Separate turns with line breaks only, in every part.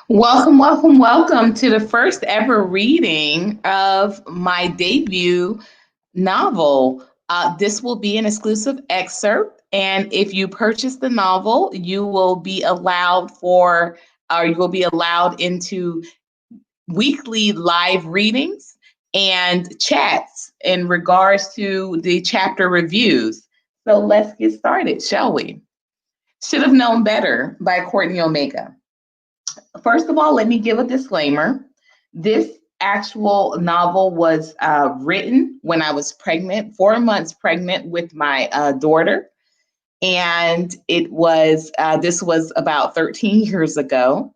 Welcome, welcome, welcome to the first ever reading of my debut novel. This will be an exclusive excerpt, and if you purchase the novel, you will be allowed into weekly live readings and chats in regards to the chapter reviews. So let's get started, shall we? Should Have Known Better by Courtney Omega. First of all, let me give a disclaimer. This actual novel was written when I was pregnant, 4 months pregnant with my daughter. And this was about 13 years ago.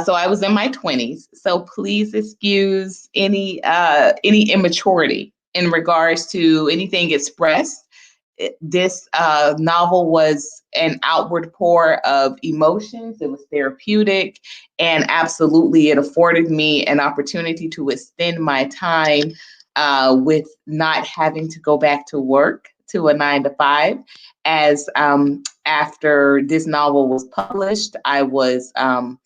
So I was in my 20s. So please excuse any immaturity in regards to anything expressed. This novel was an outward pour of emotions. It was therapeutic, and absolutely, it afforded me an opportunity to extend my time with not having to go back to work to a 9 to 5. As after this novel was published, I was one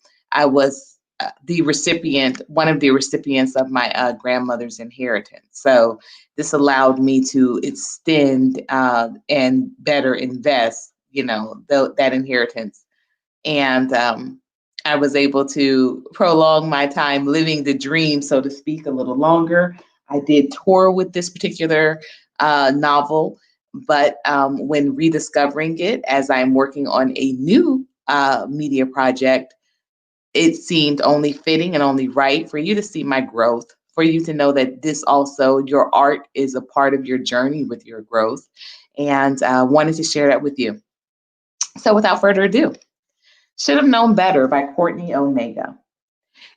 of the recipients of my grandmother's inheritance. So this allowed me to extend and better invest, that inheritance. And I was able to prolong my time living the dream, so to speak, a little longer. I did tour with this particular novel, but when rediscovering it as I'm working on a new media project, it seemed only fitting and only right for you to see my growth, for you to know that this also, your art is a part of your journey with your growth, and wanted to share that with you. So without further ado, Should Have Known Better by Courtney Omega.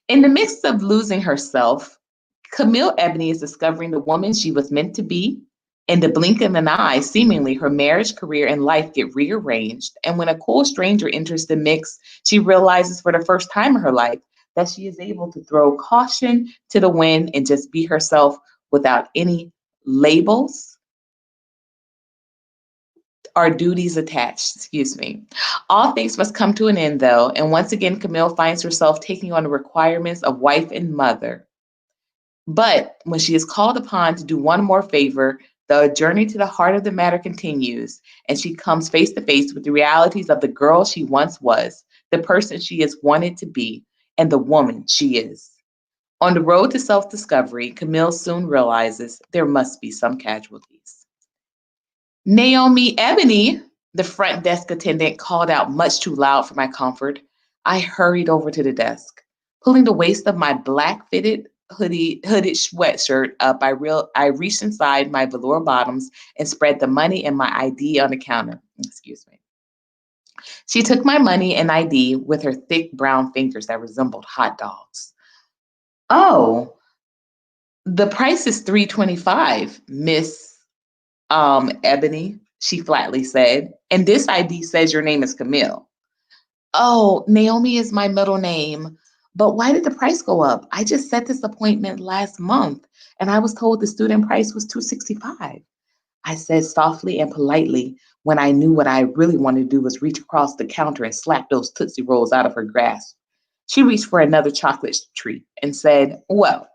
In the midst of losing herself, Camille Ebony is discovering the woman she was meant to be. In the blink of an eye, seemingly her marriage, career, and life get rearranged. And when a cool stranger enters the mix, she realizes for the first time in her life that she is able to throw caution to the wind and just be herself without any labels or duties attached. Excuse me. All things must come to an end, though. And once again, Camille finds herself taking on the requirements of wife and mother. But when she is called upon to do one more favor, the journey to the heart of the matter continues, and she comes face to face with the realities of the girl she once was, the person she has wanted to be, and the woman she is. On the road to self discovery, Camille soon realizes there must be some casualties. Naomi Ebony, the front desk attendant, called out much too loud for my comfort. I hurried over to the desk. Pulling the waist of my black fitted hooded sweatshirt up, I reached inside my velour bottoms and spread the money and my ID on the counter. Excuse me. She took my money and ID with her thick brown fingers that resembled hot dogs. Oh, the price is $3.25, Miss Ebony, she flatly said. And this ID says your name is Camille. Oh, Naomi is my middle name. But why did the price go up? I just set this appointment last month and I was told the student price was $265. I said softly and politely when I knew what I really wanted to do was reach across the counter and slap those Tootsie Rolls out of her grasp. She reached for another chocolate treat and said, well,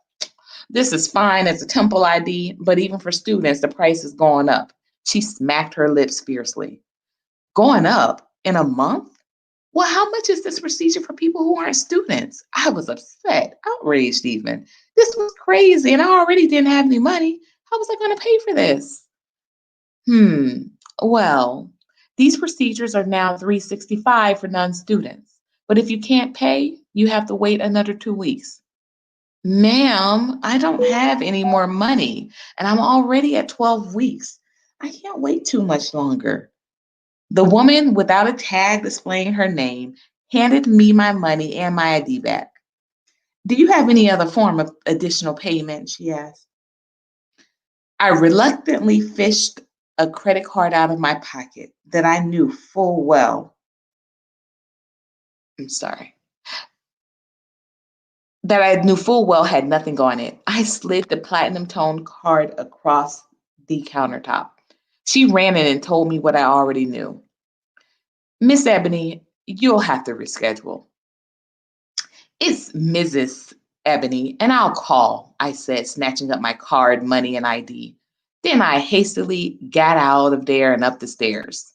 this is fine as a temple ID, but even for students, the price is going up. She smacked her lips fiercely. Going up in a month? Well, how much is this procedure for people who aren't students? I was upset, outraged even. This was crazy, and I already didn't have any money. How was I going to pay for this? Hmm. Well, these procedures are now $365 for non-students. But if you can't pay, you have to wait another 2 weeks. Ma'am, I don't have any more money, and I'm already at 12 weeks. I can't wait too much longer. The woman, without a tag displaying her name, handed me my money and my ID back. Do you have any other form of additional payment? She asked. I reluctantly fished a credit card out of my pocket that I knew full well. I'm sorry. That I knew full well had nothing on it. I slid the platinum tone card across the countertop. She ran in and told me what I already knew. Miss Ebony, you'll have to reschedule. It's Mrs. Ebony, and I'll call, I said, snatching up my card, money, and ID. Then I hastily got out of there and up the stairs.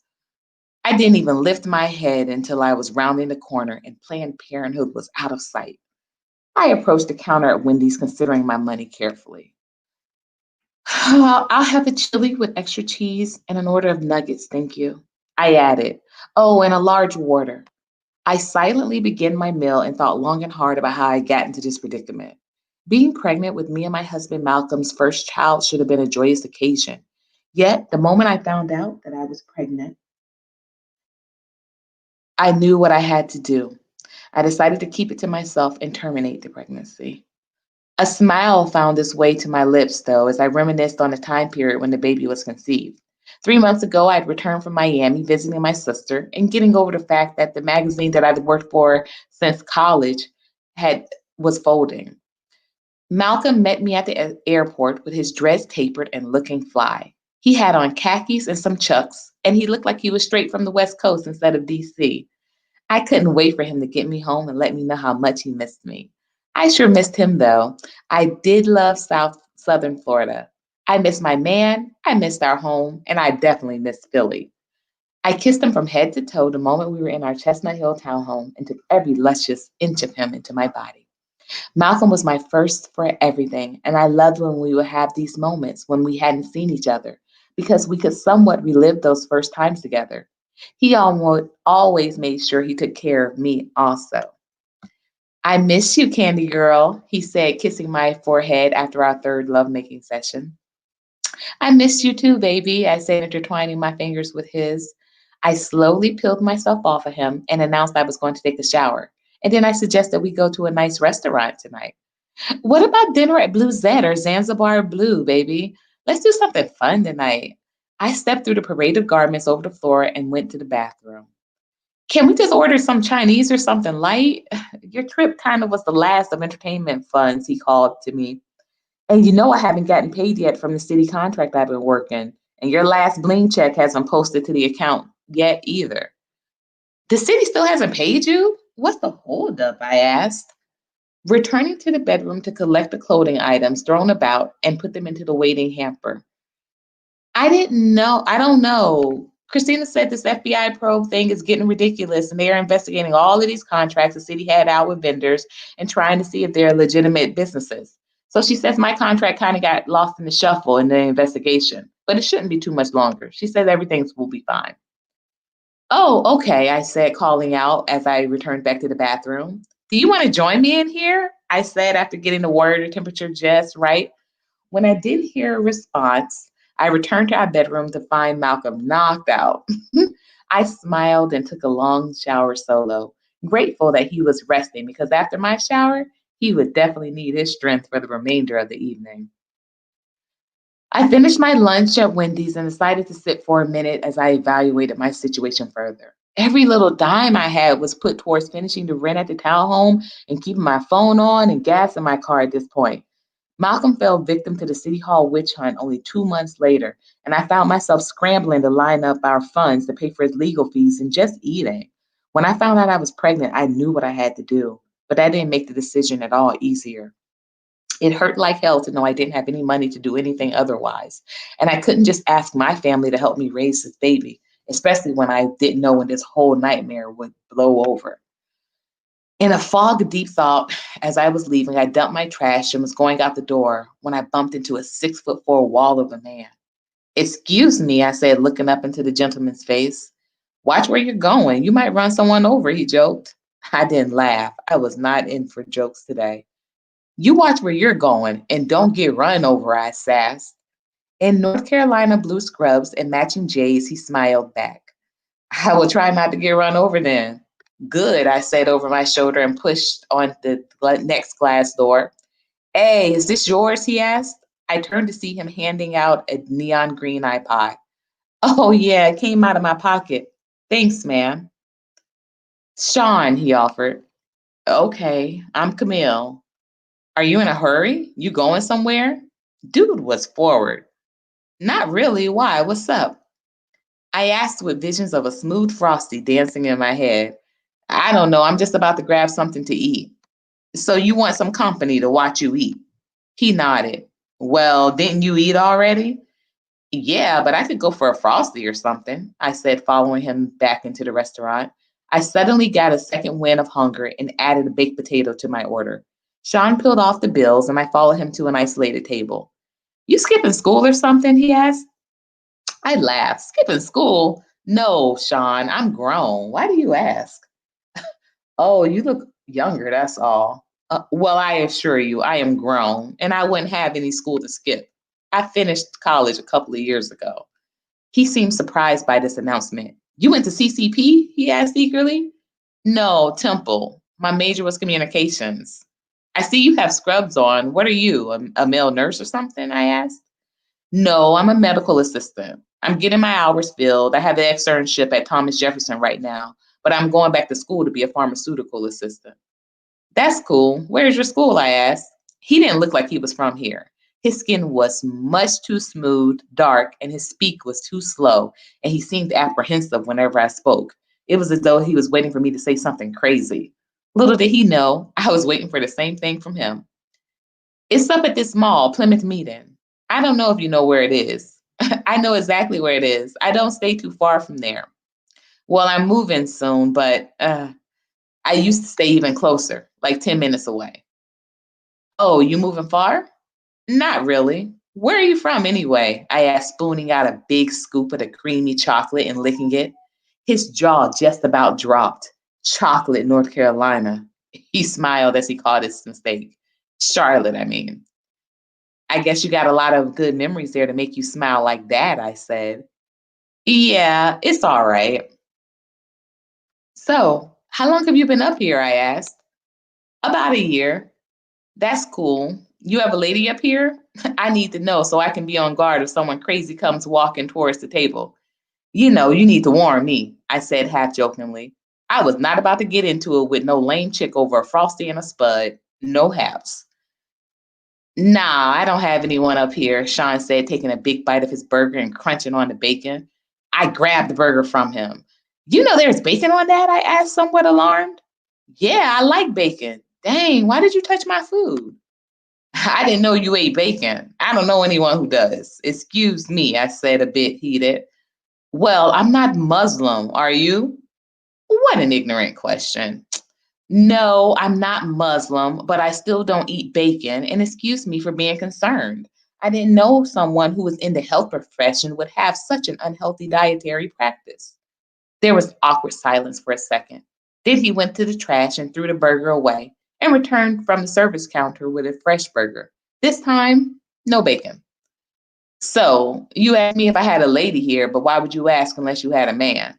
I didn't even lift my head until I was rounding the corner and Planned Parenthood was out of sight. I approached the counter at Wendy's, considering my money carefully. I'll have a chili with extra cheese and an order of nuggets, thank you. I added, oh, and a large water. I silently began my meal and thought long and hard about how I got into this predicament. Being pregnant with me and my husband Malcolm's first child should have been a joyous occasion. Yet, the moment I found out that I was pregnant, I knew what I had to do. I decided to keep it to myself and terminate the pregnancy. A smile found its way to my lips, though, as I reminisced on the time period when the baby was conceived. 3 months ago, I'd returned from Miami visiting my sister and getting over the fact that the magazine that I'd worked for since college had was folding. Malcolm met me at the airport with his dreads tapered and looking fly. He had on khakis and some chucks, and he looked like he was straight from the West Coast instead of DC. I couldn't wait for him to get me home and let me know how much he missed me. I sure missed him though. I did love Southern Florida. I missed my man, I missed our home, and I definitely missed Philly. I kissed him from head to toe the moment we were in our Chestnut Hill townhome and took every luscious inch of him into my body. Malcolm was my first for everything, and I loved when we would have these moments when we hadn't seen each other because we could somewhat relive those first times together. He almost always made sure he took care of me also. I miss you, Candy Girl, he said, kissing my forehead after our third lovemaking session. I miss you too, baby, I said, intertwining my fingers with his. I slowly peeled myself off of him and announced I was going to take a shower. And then I suggested we go to a nice restaurant tonight. What about dinner at Blue Zed or Zanzibar Blue, baby? Let's do something fun tonight. I stepped through the parade of garments over the floor and went to the bathroom. Can we just order some Chinese or something light? Your trip kind of was the last of entertainment funds, he called to me. And you know I haven't gotten paid yet from the city contract I've been working. And your last bling check hasn't posted to the account yet either. The city still hasn't paid you? What's the holdup? I asked, returning to the bedroom to collect the clothing items thrown about and put them into the waiting hamper. I didn't know. I don't know. Christina said this FBI probe thing is getting ridiculous, and they are investigating all of these contracts the city had out with vendors and trying to see if they're legitimate businesses. So she says my contract kind of got lost in the shuffle in the investigation, but it shouldn't be too much longer. She says everything will be fine. Oh, okay, I said, calling out as I returned back to the bathroom. Do you want to join me in here? I said after getting the water temperature just right. When I didn't hear a response, I returned to our bedroom to find Malcolm knocked out. I smiled and took a long shower solo, grateful that he was resting because after my shower, he would definitely need his strength for the remainder of the evening. I finished my lunch at Wendy's and decided to sit for a minute as I evaluated my situation further. Every little dime I had was put towards finishing the rent at the townhome and keeping my phone on and gas in my car at this point. Malcolm fell victim to the City Hall witch hunt only 2 months later, and I found myself scrambling to line up our funds to pay for his legal fees and just eating. When I found out I was pregnant, I knew what I had to do, but that didn't make the decision at all easier. It hurt like hell to know I didn't have any money to do anything otherwise. And I couldn't just ask my family to help me raise this baby, especially when I didn't know when this whole nightmare would blow over. In a fog of deep thought, as I was leaving, I dumped my trash and was going out the door when I bumped into a 6'4" wall of a man. Excuse me, I said, looking up into the gentleman's face. Watch where you're going. You might run someone over, he joked. I didn't laugh. I was not in for jokes today. You watch where you're going and don't get run over, I sassed. In North Carolina blue scrubs and matching J's, he smiled back. I will try not to get run over then. Good, I said over my shoulder and pushed on the next glass door. Hey, is this yours? He asked. I turned to see him handing out a neon green iPod. Oh, yeah, it came out of my pocket. Thanks, ma'am. Sean, he offered. Okay, I'm Camille. Are you in a hurry? You going somewhere? Dude was forward. Not really. Why? What's up? I asked with visions of a smooth frosty dancing in my head. I don't know. I'm just about to grab something to eat. So you want some company to watch you eat? He nodded. Well, didn't you eat already? Yeah, but I could go for a frosty or something, I said, following him back into the restaurant. I suddenly got a second wind of hunger and added a baked potato to my order. Sean peeled off the bills and I followed him to an isolated table. You skipping school or something? He asked. I laughed. Skipping school? No, Sean, I'm grown. Why do you ask? Oh, you look younger, that's all. Well, I assure you, I am grown and I wouldn't have any school to skip. I finished college a couple of years ago. He seemed surprised by this announcement. You went to CCP? He asked eagerly. No, Temple. My major was communications. I see you have scrubs on. What are you, a male nurse or something? I asked. No, I'm a medical assistant. I'm getting my hours filled. I have an externship at Thomas Jefferson right now, but I'm going back to school to be a pharmaceutical assistant. That's cool. Where's your school? I asked. He didn't look like he was from here. His skin was much too smooth, dark, and his speak was too slow, and he seemed apprehensive whenever I spoke. It was as though he was waiting for me to say something crazy. Little did he know, I was waiting for the same thing from him. It's up at this mall, Plymouth Meeting. I don't know if you know where it is. I know exactly where it is. I don't stay too far from there. Well, I'm moving soon, but I used to stay even closer, like 10 minutes away. Oh, you moving far? Not really. Where are you from anyway? I asked, spooning out a big scoop of the creamy chocolate and licking it. His jaw just about dropped. Chocolate, North Carolina. He smiled as he caught his mistake. Charlotte, I mean. I guess you got a lot of good memories there to make you smile like that, I said. Yeah, it's all right. So, how long have you been up here? I asked. About a year. That's cool. You have a lady up here? I need to know so I can be on guard if someone crazy comes walking towards the table. You know, you need to warn me, I said half jokingly. I was not about to get into it with no lame chick over a frosty and a spud. No haps. Nah, I don't have anyone up here, Sean said, taking a big bite of his burger and crunching on the bacon. I grabbed the burger from him. You know there's bacon on that? I asked, somewhat alarmed. Yeah, I like bacon. Dang, why did you touch my food? I didn't know you ate bacon. I don't know anyone who does. Excuse me, I said, a bit heated. Well, I'm not Muslim, are you? What an ignorant question. No, I'm not Muslim, but I still don't eat bacon, and excuse me for being concerned. I didn't know someone who was in the health profession would have such an unhealthy dietary practice. There was awkward silence for a second. Then he went to the trash and threw the burger away and returned from the service counter with a fresh burger. This time, no bacon. So, you asked me if I had a lady here, but why would you ask unless you had a man?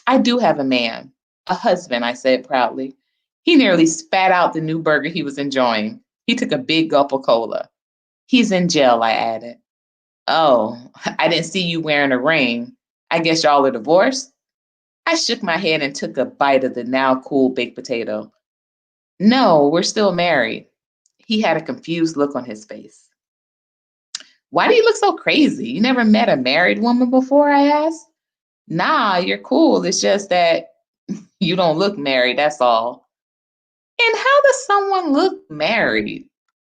I do have a man, a husband, I said proudly. He nearly spat out the new burger he was enjoying. He took a big gulp of cola. He's in jail, I added. Oh, I didn't see you wearing a ring. I guess y'all are divorced? I shook my head and took a bite of the now cool baked potato. No, we're still married. He had a confused look on his face. Why do you look so crazy? You never met a married woman before? I asked. Nah, you're cool. It's just that you don't look married, that's all. And how does someone look married?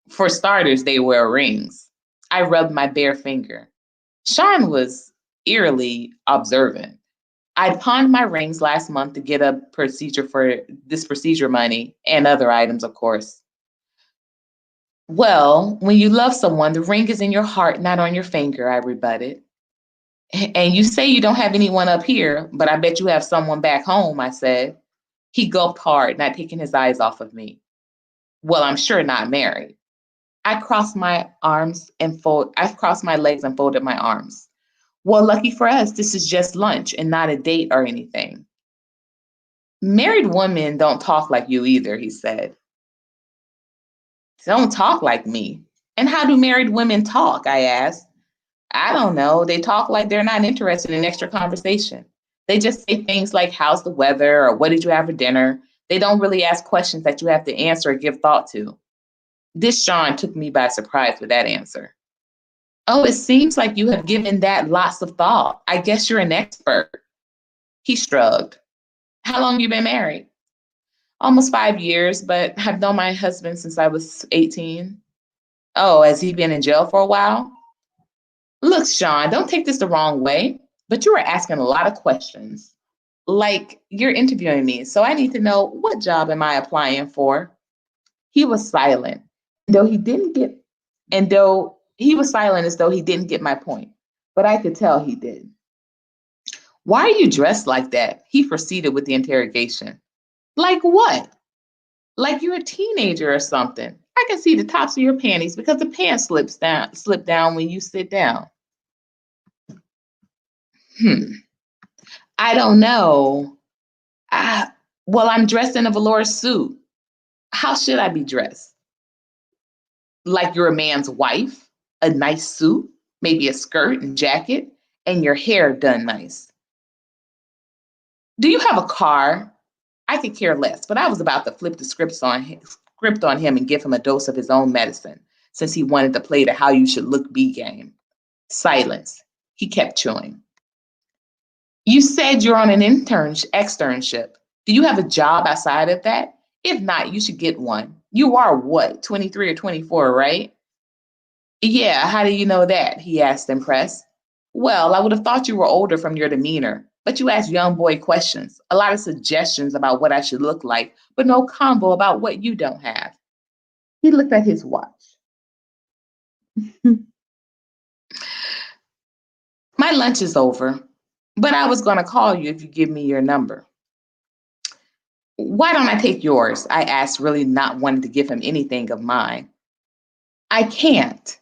For starters, they wear rings. I rubbed my bare finger. Sean was eerily observant. I'd pawned my rings last month to get a procedure for this procedure money and other items, of course. Well, when you love someone, the ring is in your heart, not on your finger, I rebutted. And you say you don't have anyone up here, but I bet you have someone back home, I said. He gulped hard, not taking his eyes off of me. Well, I'm sure not married. I crossed my legs and folded my arms. Well, lucky for us, this is just lunch and not a date or anything. Married women don't talk like you either, he said. Don't talk like me. And how do married women talk? I asked. I don't know. They talk like they're not interested in extra conversation. They just say things like, how's the weather? Or what did you have for dinner? They don't really ask questions that you have to answer or give thought to. This Sean took me by surprise with that answer. Oh, it seems like you have given that lots of thought. I guess you're an expert. He shrugged. How long you been married? Almost 5 years, but I've known my husband since I was 18. Oh, has he been in jail for a while? Look, Sean, don't take this the wrong way, but you are asking a lot of questions. Like you're interviewing me, so I need to know, what job am I applying for? He was silent, though he didn't get, and though he was silent as though he didn't get my point, but I could tell he did. Why are you dressed like that? He proceeded with the interrogation. Like what? Like you're a teenager or something. I can see the tops of your panties because the pants slip down when you sit down. Hmm. I don't know. I, well, I'm dressed in a velour suit. How should I be dressed? Like you're a man's wife? A nice suit, maybe a skirt and jacket, and your hair done nice. Do you have a car? I could care less, but I was about to flip the script on him and give him a dose of his own medicine, since he wanted to play the how you should look B game. Silence. He kept chewing. You said you're on an externship. Do you have a job outside of that? If not, you should get one. You are what, 23 or 24, right? Yeah, how do you know that? He asked, impressed. Well, I would have thought you were older from your demeanor, but you asked young boy questions, a lot of suggestions about what I should look like, but no combo about what you don't have. He looked at his watch. My lunch is over, but I was going to call you if you give me your number. Why don't I take yours? I asked, really not wanting to give him anything of mine. I can't.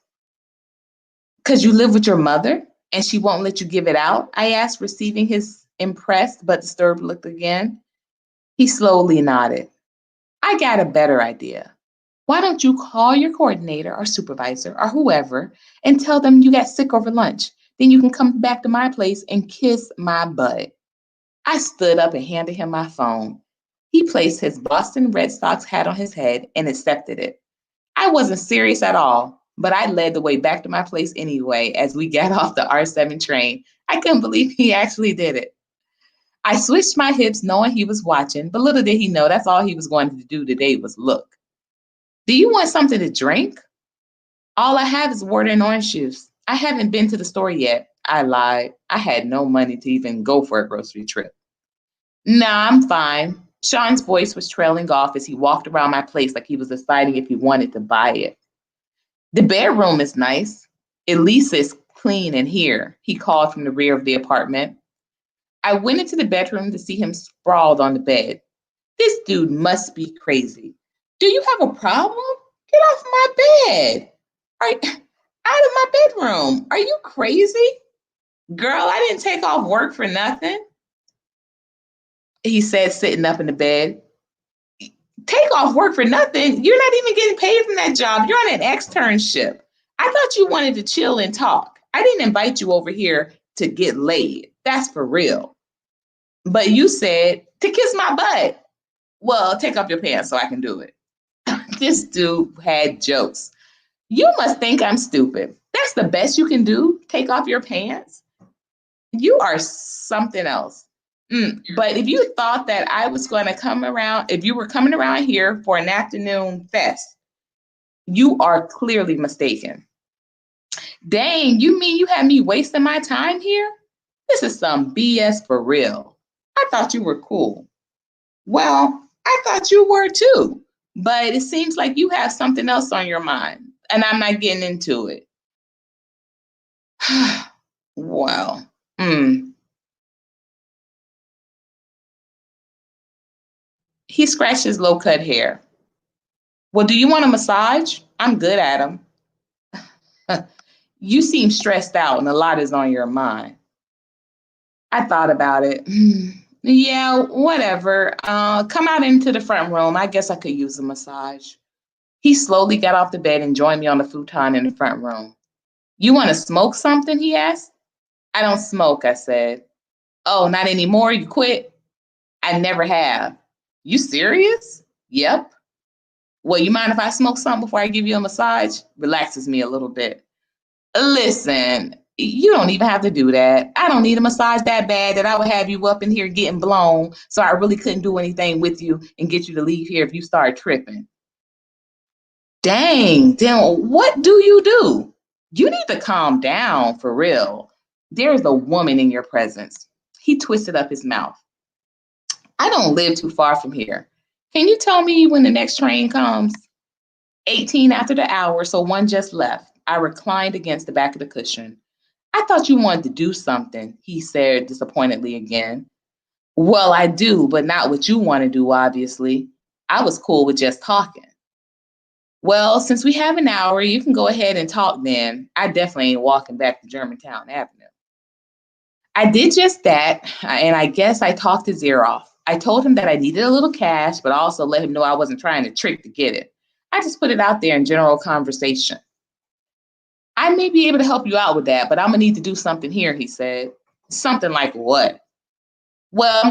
Because you live with your mother and she won't let you give it out? I asked, receiving his impressed but disturbed look again. He slowly nodded. I got a better idea. Why don't you call your coordinator or supervisor or whoever and tell them you got sick over lunch? Then you can come back to my place and kiss my butt. I stood up and handed him my phone. He placed his Boston Red Sox hat on his head and accepted it. I wasn't serious at all, but I led the way back to my place anyway as we got off the R7 train. I couldn't believe he actually did it. I switched my hips knowing he was watching, but little did he know that's all he was going to do today was look. Do you want something to drink? All I have is water and orange juice. I haven't been to the store yet. I lied. I had no money to even go for a grocery trip. Nah, I'm fine. Sean's voice was trailing off as he walked around my place like he was deciding if he wanted to buy it. The bedroom is nice. At least it's clean in here, he called from the rear of the apartment. I went into the bedroom to see him sprawled on the bed. This dude must be crazy. Do you have a problem? Get off my bed. Out of my bedroom. Are you crazy? Girl, I didn't take off work for nothing, he said, sitting up in the bed. Take off work for nothing? You're not even getting paid from that job. You're on an externship. I thought you wanted to chill and talk. I didn't invite you over here to get laid. That's for real. But you said to kiss my butt. Well, take off your pants so I can do it. This dude had jokes. You must think I'm stupid. That's the best you can do? Take off your pants? You are something else. But if you thought that I was going to come around, if you were coming around here for an afternoon fest, you are clearly mistaken. Dang, you mean you had me wasting my time here? This is some BS for real. I thought you were cool. Well, I thought you were too. But it seems like you have something else on your mind, and I'm not getting into it. Well, He scratched his low-cut hair. Well, do you want a massage? I'm good at them. You seem stressed out and a lot is on your mind. I thought about it. Yeah, whatever. Come out into the front room. I guess I could use a massage. He slowly got off the bed and joined me on the futon in the front room. You want to smoke something? He asked. I don't smoke, I said. Oh, not anymore? You quit? I never have. You serious? Yep. Well, you mind if I smoke something before I give you a massage? Relaxes me a little bit. Listen, you don't even have to do that. I don't need a massage that bad that I would have you up in here getting blown, so I really couldn't do anything with you and get you to leave here if you start tripping. Dang, then what do you do? You need to calm down for real. There's a woman in your presence. He twisted up his mouth. I don't live too far from here. Can you tell me when the next train comes? 18 after the hour, so one just left. I reclined against the back of the cushion. I thought you wanted to do something, he said disappointedly again. Well, I do, but not what you want to do, obviously. I was cool with just talking. Well, since we have an hour, you can go ahead and talk then. I definitely ain't walking back to Germantown Avenue. I did just that, and I guess I talked his ear off. I told him that I needed a little cash, but also let him know I wasn't trying to trick to get it. I just put it out there in general conversation. I may be able to help you out with that, but I'm gonna need to do something here, he said. Something like what? Well,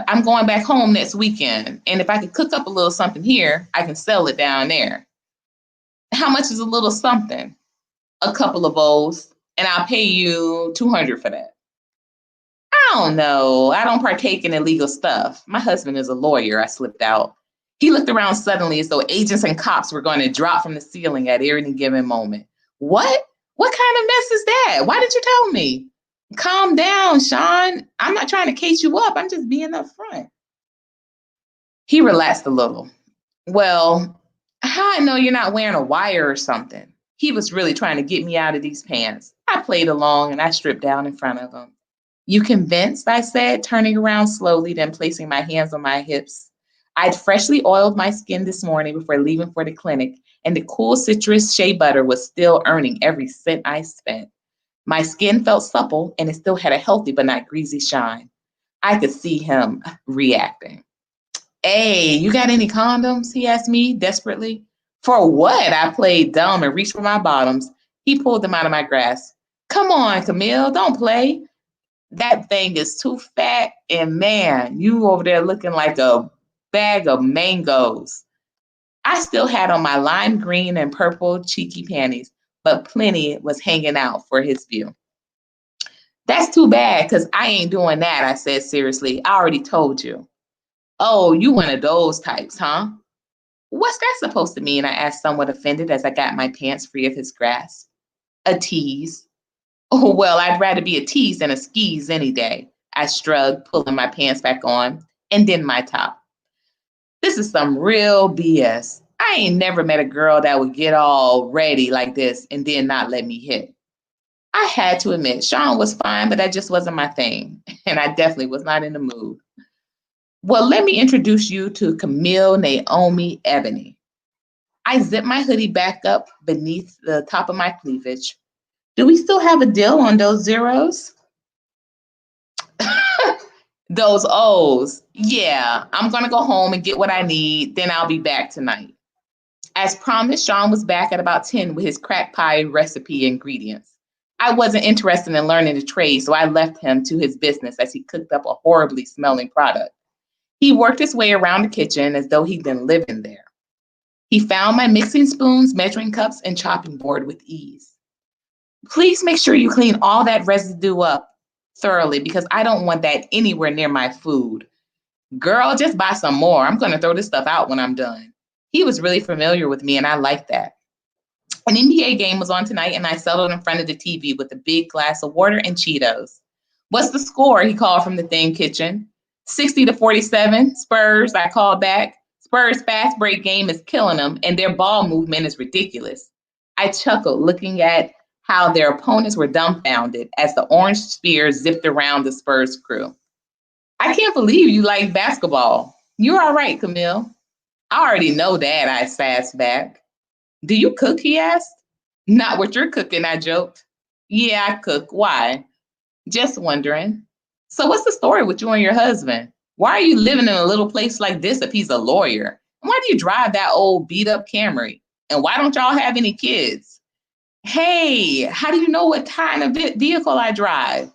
I'm going back home next weekend, and if I could cook up a little something here, I can sell it down there. How much is a little something? A couple of bowls, and I'll pay you $200 for that. I don't know. I don't partake in illegal stuff. My husband is a lawyer, I slipped out. He looked around suddenly as though agents and cops were going to drop from the ceiling at any given moment. What? What kind of mess is that? Why didn't you tell me? Calm down, Sean. I'm not trying to case you up. I'm just being upfront. He relaxed a little. Well, How I know you're not wearing a wire or something? He was really trying to get me out of these pants. I played along and I stripped down in front of him. You convinced? I said, turning around slowly, then placing my hands on my hips. I'd freshly oiled my skin this morning before leaving for the clinic, and the cool citrus shea butter was still earning every cent I spent. My skin felt supple and it still had a healthy but not greasy shine. I could see him reacting. Hey, you got any condoms? He asked me desperately. For what? I played dumb and reached for my bottoms. He pulled them out of my grasp. Come on, Camille, don't play. That thing is too fat, and man, you over there looking like a bag of mangoes. I still had on my lime green and purple cheeky panties, but plenty was hanging out for his view. That's too bad, because I ain't doing that, I said seriously. I already told you. Oh, you one of those types, huh? What's that supposed to mean? I asked, somewhat offended as I got my pants free of his grasp. A tease. Oh, well, I'd rather be a tease than a skis any day. I shrugged, pulling my pants back on, and then my top. This is some real BS. I ain't never met a girl that would get all ready like this and then not let me hit. I had to admit, Sean was fine, but that just wasn't my thing. And I definitely was not in the mood. Well, let me introduce you to Camille Naomi Ebony. I zipped my hoodie back up beneath the top of my cleavage. Do we still have a deal on those zeros? Those O's. Yeah, I'm going to go home and get what I need. Then I'll be back tonight. As promised, Sean was back at about 10 with his crack pie recipe ingredients. I wasn't interested in learning the trade, so I left him to his business as he cooked up a horribly smelling product. He worked his way around the kitchen as though he'd been living there. He found my mixing spoons, measuring cups, and chopping board with ease. Please make sure you clean all that residue up thoroughly because I don't want that anywhere near my food. Girl, just buy some more. I'm going to throw this stuff out when I'm done. He was really familiar with me, and I liked that. An NBA game was on tonight, and I settled in front of the TV with a big glass of water and Cheetos. What's the score? He called from the thin kitchen. 60-47, Spurs, I called back. Spurs' fast break game is killing them, and their ball movement is ridiculous. I chuckled, looking at how their opponents were dumbfounded as the orange spear zipped around the Spurs crew. I can't believe you like basketball. You're all right, Camille. I already know that, I sassed back. Do you cook, he asked. Not what you're cooking, I joked. Yeah, I cook. Why? Just wondering. So what's the story with you and your husband? Why are you living in a little place like this if he's a lawyer? And why do you drive that old beat up Camry? And why don't y'all have any kids? Hey, how do you know what kind of vehicle I drive?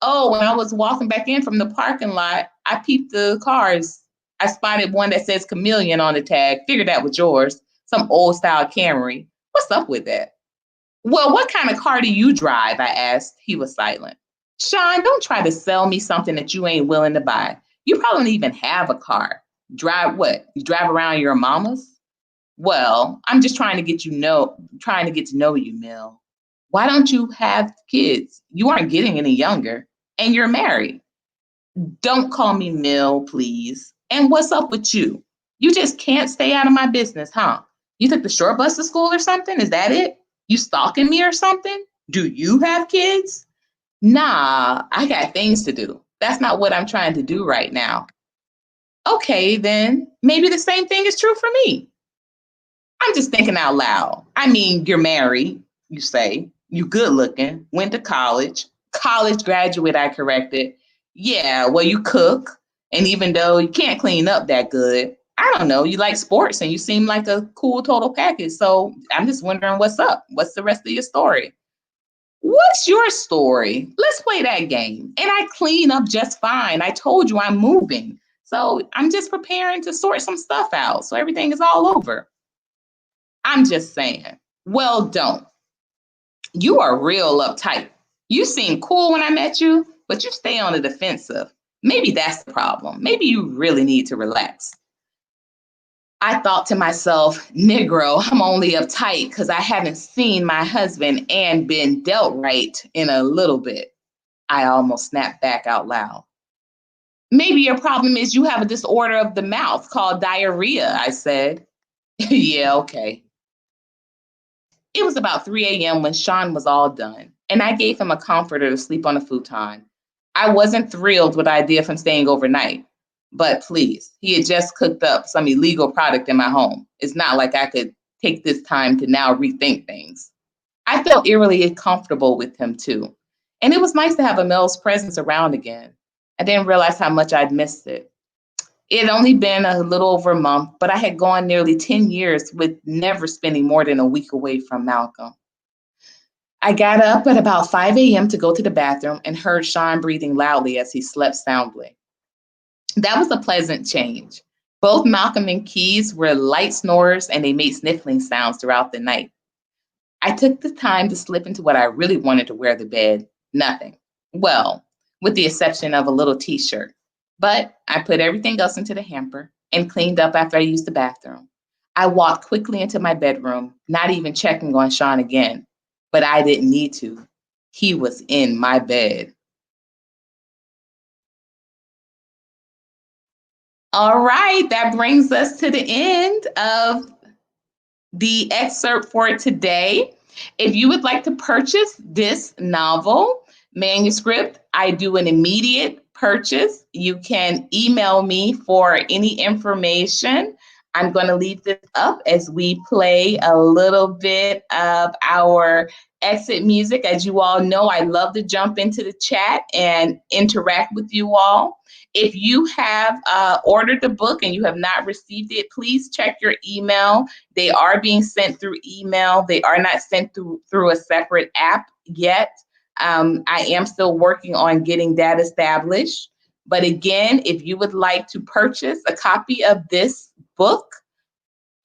Oh, when I was walking back in from the parking lot, I peeped the cars. I spotted one that says Chameleon on the tag. Figured that was yours. Some old style Camry. What's up with that? Well, what kind of car do you drive? I asked. He was silent. Sean, don't try to sell me something that you ain't willing to buy. You probably don't even have a car. Drive what? You drive around your mama's? Well, I'm just trying to get to know you, Mill. Why don't you have kids? You aren't getting any younger, and you're married. Don't call me Mill, please. And what's up with you? You just can't stay out of my business, huh? You took the short bus to school or something? Is that it? You stalking me or something? Do you have kids? Nah, I got things to do. That's not what I'm trying to do right now. Okay, then maybe the same thing is true for me. I'm just thinking out loud. I mean, you're married, you say. You good looking, went to college. College graduate, I corrected. Yeah, well, you cook. And even though you can't clean up that good, I don't know, you like sports and you seem like a cool total package. So I'm just wondering what's up. What's the rest of your story? What's your story? Let's play that game. And I clean up just fine. I told you I'm moving. So I'm just preparing to sort some stuff out. So everything is all over. I'm just saying. Well, don't. You are real uptight. You seemed cool when I met you, but you stay on the defensive. Maybe that's the problem. Maybe you really need to relax. I thought to myself, Negro, I'm only uptight because I haven't seen my husband and been dealt right in a little bit. I almost snapped back out loud. Maybe your problem is you have a disorder of the mouth called diarrhea, I said. Yeah, okay. It was about 3 a.m. when Sean was all done, and I gave him a comforter to sleep on a futon. I wasn't thrilled with the idea of him staying overnight, but please, he had just cooked up some illegal product in my home. It's not like I could take this time to now rethink things. I felt eerily comfortable with him too, and it was nice to have a male's presence around again. I didn't realize how much I'd missed it. It had only been a little over a month, but I had gone nearly 10 years with never spending more than a week away from Malcolm. I got up at about 5 a.m. to go to the bathroom and heard Sean breathing loudly as he slept soundly. That was a pleasant change. Both Malcolm and Keys were light snorers and they made sniffling sounds throughout the night. I took the time to slip into what I really wanted to wear to bed. Nothing. Well, with the exception of a little t-shirt. But I put everything else into the hamper and cleaned up after I used the bathroom. I walked quickly into my bedroom, not even checking on Sean again. But I didn't need to. He was in my bed. All right, that brings us to the end of the excerpt for today. If you would like to purchase this novel manuscript, I do an immediate purchase. You can email me for any information. I'm going to leave this up as we play a little bit of our exit music. As you all know, I love to jump into the chat and interact with you all. If you have ordered the book and you have not received it, please check your email. They are being sent through email. They are not sent through a separate app yet. I am still working on getting that established. But again, if you would like to purchase a copy of this book,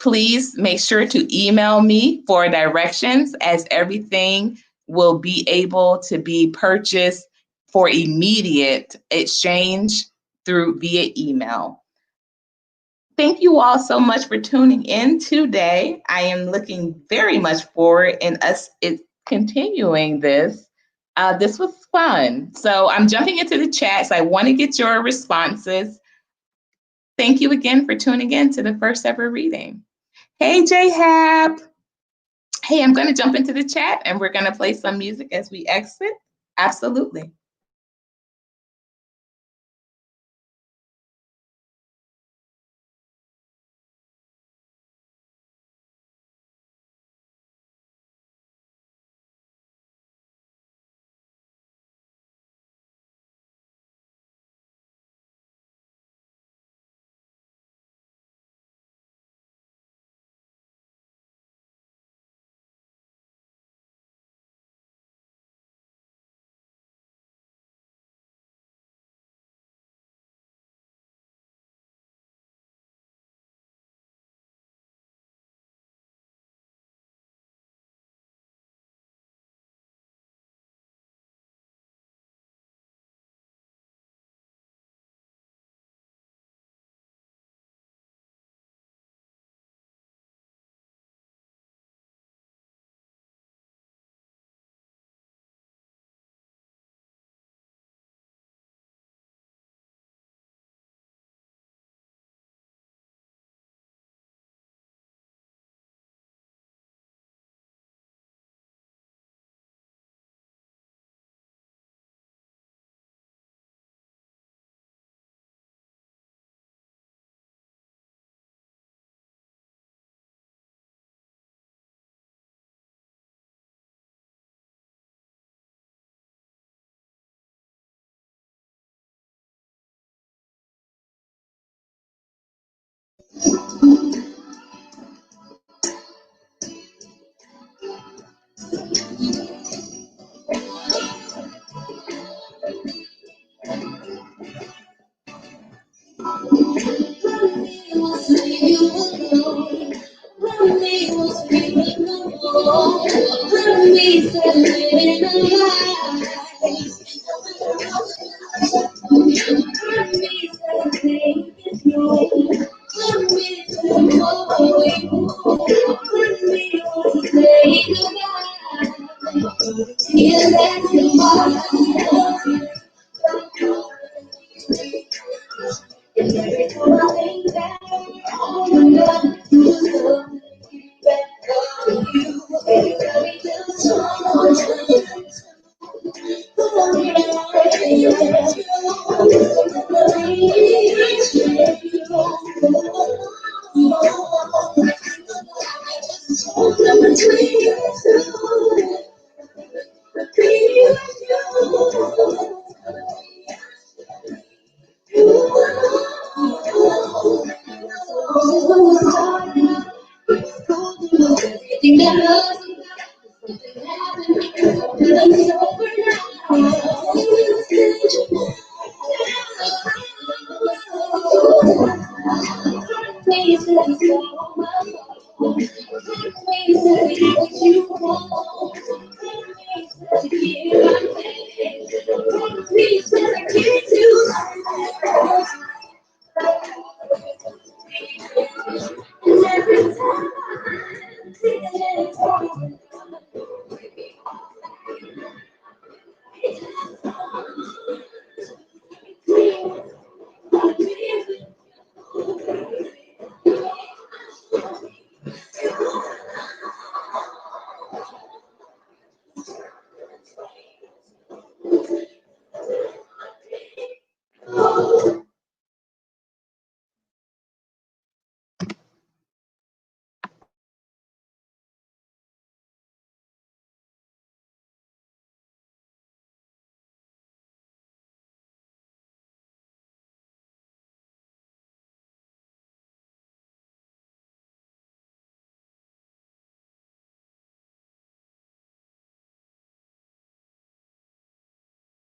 please make sure to email me for directions, as everything will be able to be purchased for immediate exchange through via email. Thank you all so much for tuning in today. I am looking very much forward in us continuing this. This was fun. So I'm jumping into the chats. I want to get your responses. Thank you again for tuning in to the first ever reading. Hey, J-Hab. Hey, I'm going to jump into the chat and we're going to play some music as we exit. Absolutely.